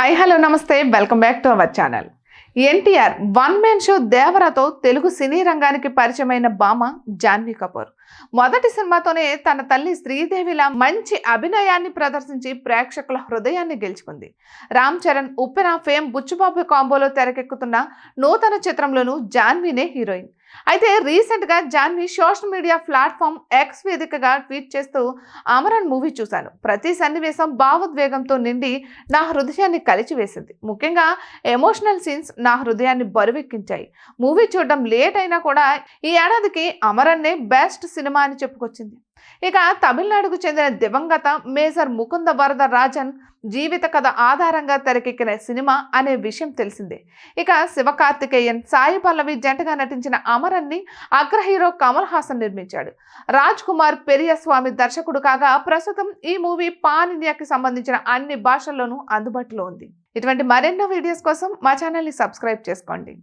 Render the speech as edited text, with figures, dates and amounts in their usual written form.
Hi hello నమస్తే welcome back to our channel. NTR one man show దేవరతో Telugu cine రంగానికి పరిచయమైన భామ జాన్వీ కపూర్. మొదటి సినిమాతోనే తన తల్లి శ్రీదేవిలా మంచి అభినయాన్ని ప్రదర్శించి ప్రేక్షకుల హృదయాన్ని గెలుచుకుంది. రామ్ చరణ్, ఉప్పెన, ఫేమ్, బుచ్చుబాబు కాంబోలో తెరకెక్కుతున్న నూతన చిత్రంలోనూ జాన్వీనే హీరోయిన్. అయితే రీసెంట్ గా Janhvi social media platform X వేదికగా ట్వీట్ చేస్తూ అమరన్ మూవీ చూశాను. ప్రతి సన్నివేశం భావోద్వేగంతో నిండి నా హృదయాన్ని కలిచివేసింది. ముఖ్యంగా ఎమోషనల్ సీన్స్ నా హృదయాన్ని బరువెక్కించాయి. మూవీ చూడడం లేట్ అయినా కూడా ఈ ఏడాదికి అమరన్నే బెస్ట్ సినిమా అని చెప్పుకొచ్చింది. ఇక తమిళనాడుకు చెందిన దివంగత మేజర్ ముకుంద వరద రాజన్ జీవిత కథ ఆధారంగా తెరకెక్కిన సినిమా అనే విషయం తెలిసిందే. ఇక శివకార్తికేయన్, సాయి పల్లవి జంటగా నటించిన అమరన్ని అగ్ర హీరో కమల్ హాసన్ నిర్మించాడు. రాజ్ కుమార్ పెరియస్వామి దర్శకుడు కాగా ప్రస్తుతం ఈ మూవీ పాన్ ఇండియాకి సంబంధించిన అన్ని భాషల్లోనూ అందుబాటులో ఉంది. ఇటువంటి మరెన్నో వీడియోస్ కోసం మా ఛానల్ని సబ్స్క్రైబ్ చేసుకోండి.